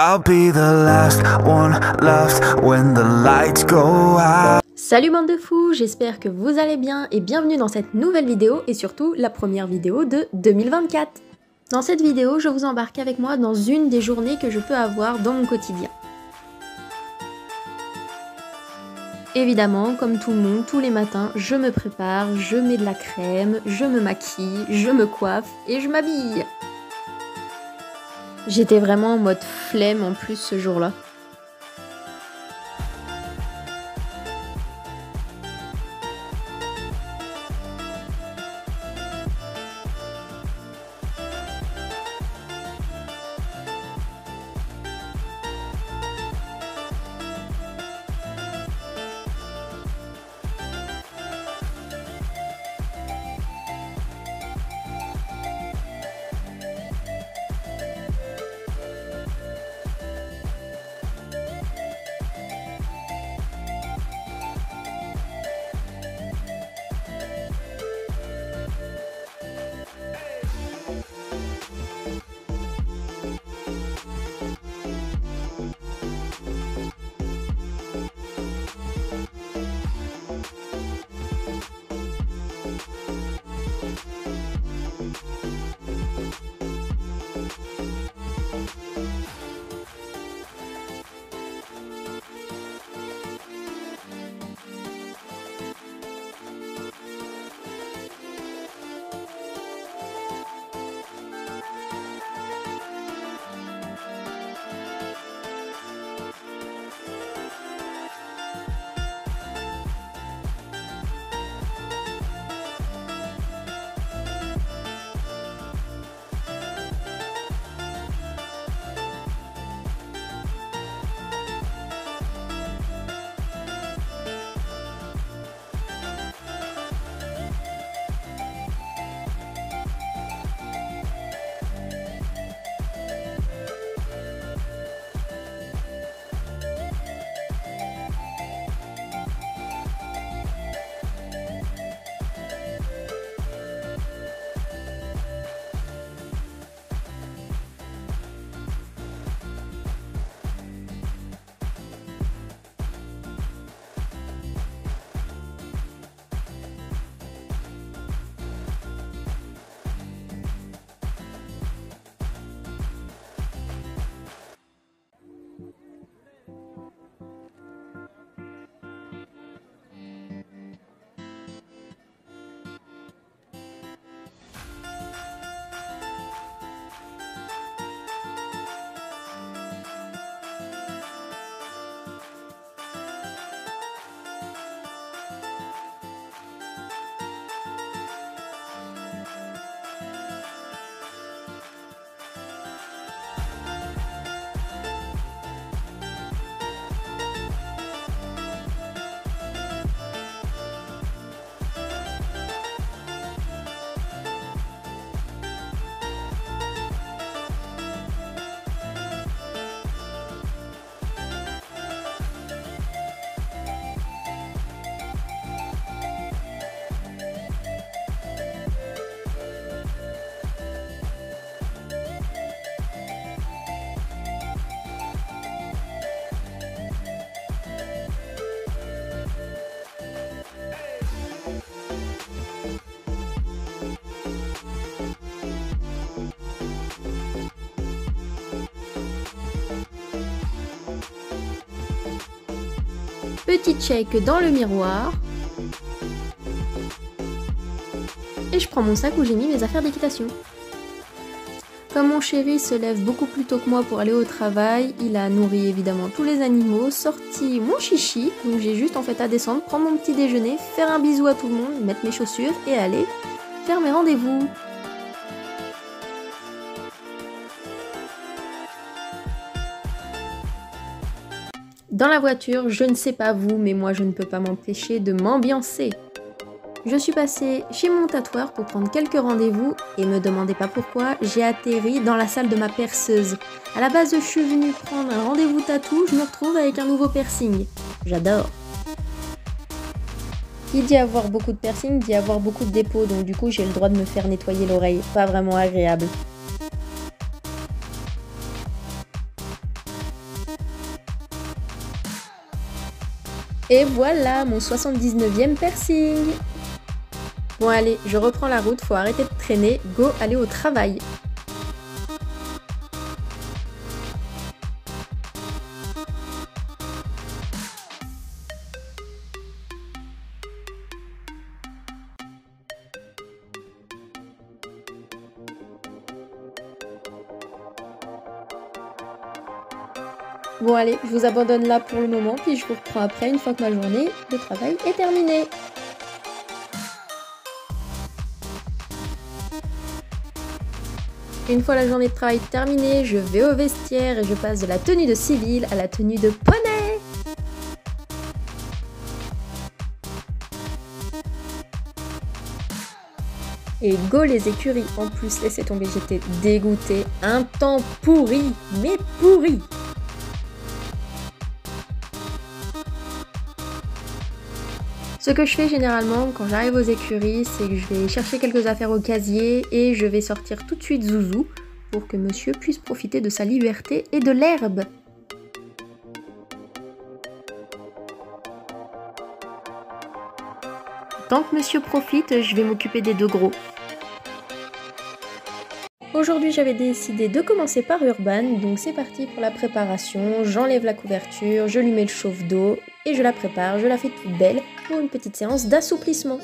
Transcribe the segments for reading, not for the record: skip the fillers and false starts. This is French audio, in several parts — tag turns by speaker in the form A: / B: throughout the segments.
A: I'll be the last one left when the lights go out.
B: Salut bande de fous, j'espère que vous allez bien et bienvenue dans cette nouvelle vidéo et surtout la première vidéo de 2024. Dans cette vidéo, je vous embarque avec moi dans une des journées que je peux avoir dans mon quotidien. Évidemment, comme tout le monde, tous les matins, je me prépare, je mets de la crème, je me maquille, je me coiffe et je m'habille. J'étais vraiment en mode flemme en plus ce jour-là. Petit check dans le miroir. Et je prends mon sac où j'ai mis mes affaires d'équitation. Comme mon chéri se lève beaucoup plus tôt que moi pour aller au travail, il a nourri évidemment tous les animaux, sorti mon chichi, donc j'ai juste en fait à descendre, prendre mon petit déjeuner, faire un bisou à tout le monde, mettre mes chaussures et aller faire mes rendez-vous. Dans la voiture, je ne sais pas vous, mais moi je ne peux pas m'empêcher de m'ambiancer. Je suis passée chez mon tatoueur pour prendre quelques rendez-vous et me demandez pas pourquoi, j'ai atterri dans la salle de ma perceuse. À la base, je suis venue prendre un rendez-vous tatou, je me retrouve avec un nouveau piercing. J'adore. Qui dit avoir beaucoup de piercing dit avoir beaucoup de dépôts, donc du coup j'ai le droit de me faire nettoyer l'oreille. Pas vraiment agréable. Et voilà mon 79e piercing. Bon allez, je reprends la route, faut arrêter de traîner, go aller au travail. Bon allez, je vous abandonne là pour le moment, puis je vous reprends après une fois que ma journée de travail est terminée. Une fois la journée de travail terminée, je vais au vestiaire et je passe de la tenue de civil à la tenue de poney. Et go les écuries, en plus laissez tomber, j'étais dégoûtée, un temps pourri, mais pourri. Ce que je fais généralement quand j'arrive aux écuries, c'est que je vais chercher quelques affaires au casier et je vais sortir tout de suite Zouzou pour que monsieur puisse profiter de sa liberté et de l'herbe. Tant que monsieur profite, je vais m'occuper des deux gros. Aujourd'hui, j'avais décidé de commencer par Urban, donc c'est parti pour la préparation. J'enlève la couverture, je lui mets le chauffe-d'eau et je la prépare, je la fais toute belle pour une petite séance d'assouplissement.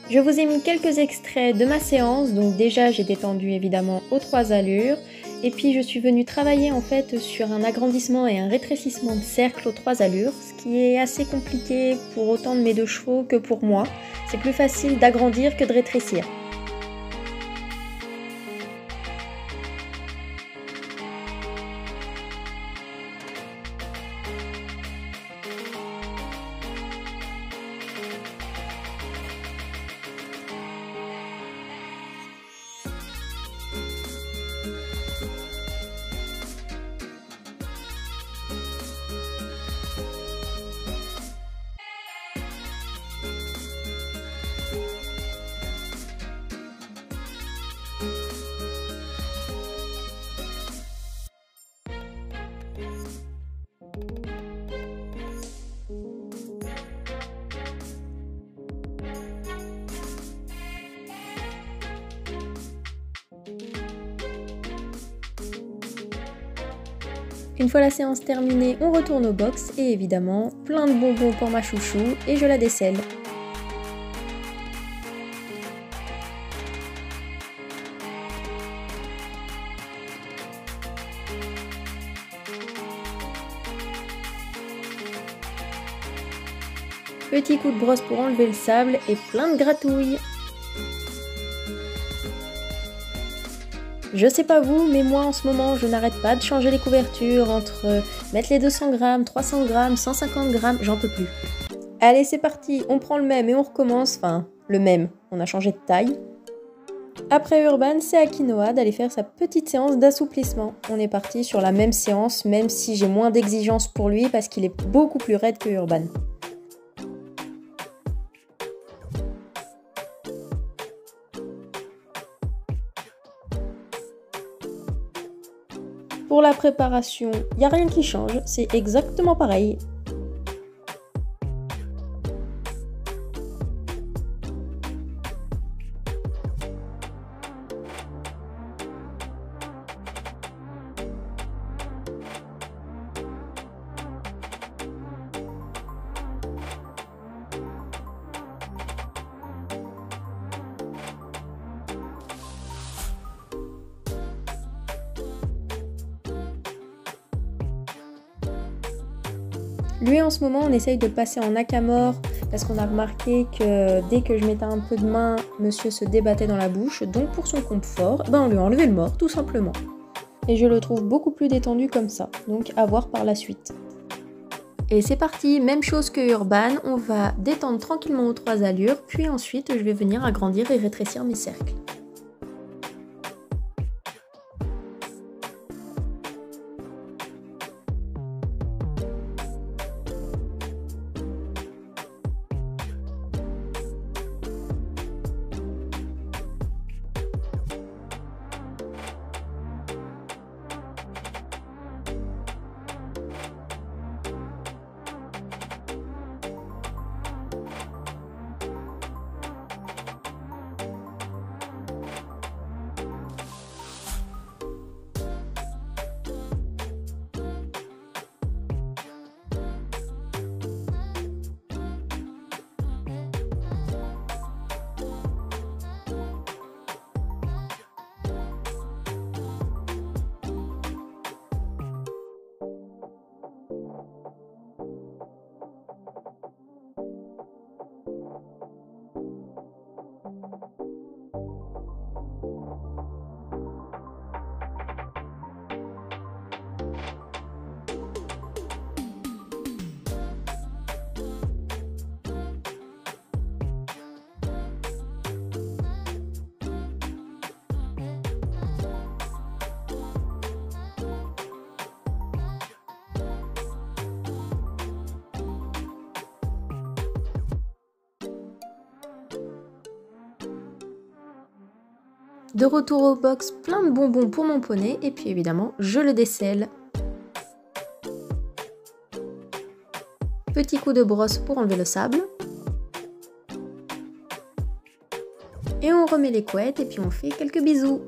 B: Je vous ai mis quelques extraits de ma séance, donc déjà j'ai détendu évidemment aux 3 allures, et puis je suis venue travailler en fait sur un agrandissement et un rétrécissement de cercle aux 3 allures, ce qui est assez compliqué pour autant de mes 2 chevaux que pour moi. C'est plus facile d'agrandir que de rétrécir. Une fois la séance terminée, on retourne au box et évidemment, plein de bonbons pour ma chouchou et je la décèle. Petit coup de brosse pour enlever le sable et plein de gratouilles. Je sais pas vous, mais moi en ce moment je n'arrête pas de changer les couvertures entre mettre les 200 grammes, 300 grammes, 150 grammes, j'en peux plus. Allez c'est parti, on prend le même et on recommence, enfin le même, on a changé de taille. Après Urban, c'est à Quinoa d'aller faire sa petite séance d'assouplissement. On est parti sur la même séance, même si j'ai moins d'exigences pour lui parce qu'il est beaucoup plus raide que Urban. Pour la préparation, il n'y a rien qui change, c'est exactement pareil. Lui en ce moment on essaye de le passer en Nakamura parce qu'on a remarqué que dès que je mettais un peu de main, monsieur se débattait dans la bouche, donc pour son confort, on lui a enlevé le mort tout simplement. Et je le trouve beaucoup plus détendu comme ça, donc à voir par la suite. Et c'est parti, même chose que Urban, on va détendre tranquillement aux 3 allures, puis ensuite je vais venir agrandir et rétrécir mes cercles. De retour au box, plein de bonbons pour mon poney et puis évidemment, je le décèle. Petit coup de brosse pour enlever le sable. Et on remet les couettes et puis on fait quelques bisous.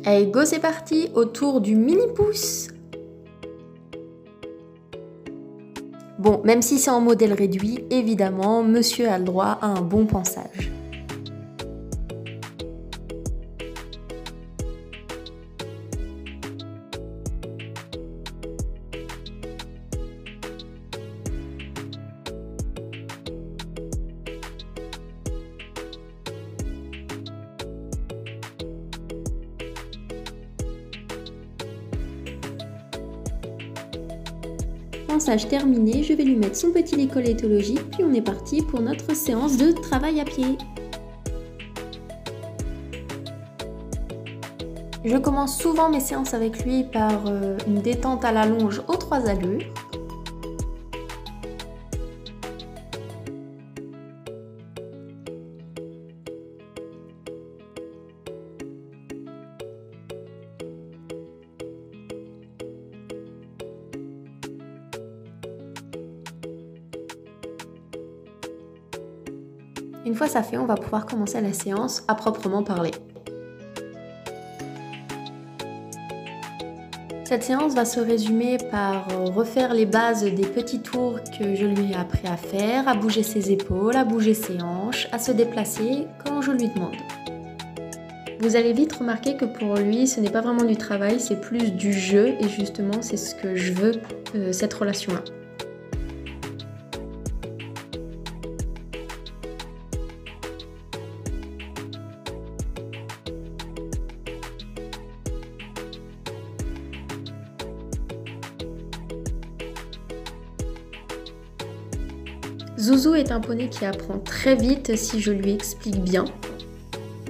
B: Allez go, c'est parti, autour du mini pouce. Bon, même si c'est en modèle réduit, évidemment, monsieur a le droit à un bon pansage. On fiançage terminé, je vais lui mettre son petit lait éthologique, puis on est parti pour notre séance de travail à pied. Je commence souvent mes séances avec lui par une détente à la longe aux 3 allures. Une fois ça fait, on va pouvoir commencer la séance à proprement parler. Cette séance va se résumer par refaire les bases des petits tours que je lui ai appris à faire, à bouger ses épaules, à bouger ses hanches, à se déplacer quand je lui demande. Vous allez vite remarquer que pour lui, ce n'est pas vraiment du travail, c'est plus du jeu et justement c'est ce que je veux, cette relation-là. Zouzou est un poney qui apprend très vite si je lui explique bien.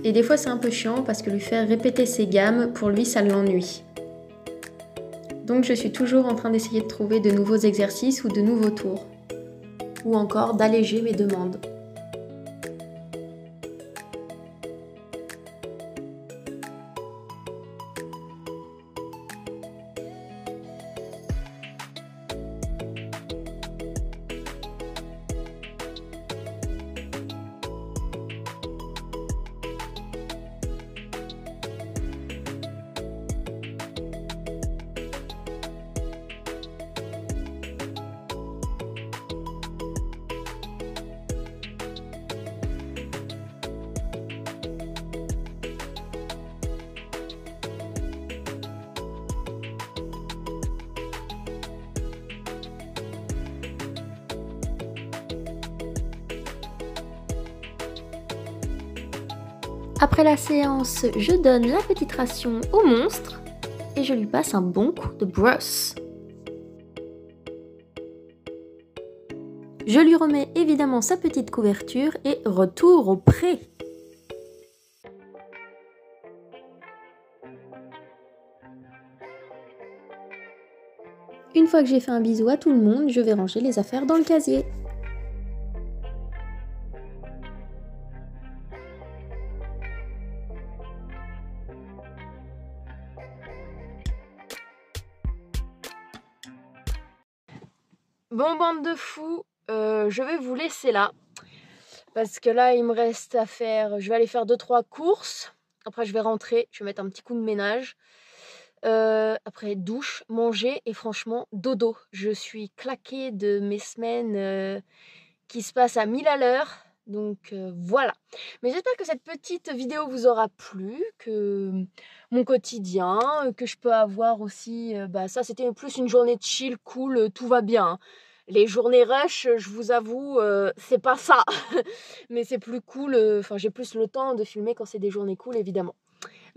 B: Et des fois c'est un peu chiant parce que lui faire répéter ses gammes, pour lui ça l'ennuie. Donc je suis toujours en train d'essayer de trouver de nouveaux exercices ou de nouveaux tours. Ou encore d'alléger mes demandes. Après la séance, je donne la petite ration au monstre et je lui passe un bon coup de brosse. Je lui remets évidemment sa petite couverture et retour au pré. Une fois que j'ai fait un bisou à tout le monde, je vais ranger les affaires dans le casier.
C: Bon, bande de fous, je vais vous laisser là. Parce que là, il me reste à faire... Je vais aller faire 2-3 courses. Après, je vais rentrer, je vais mettre un petit coup de ménage. Après, douche, manger et franchement, dodo. Je suis claquée de mes semaines qui se passent à 1000 à l'heure. Donc voilà. Mais j'espère que cette petite vidéo vous aura plu, que mon quotidien, que je peux avoir aussi... ça, c'était plus une journée de chill, cool, tout va bien. Hein. Les journées rush, je vous avoue, c'est pas ça. Mais c'est plus cool, j'ai plus le temps de filmer quand c'est des journées cool, évidemment.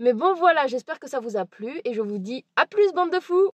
C: Mais bon, voilà, j'espère que ça vous a plu et je vous dis à plus, bande de fous!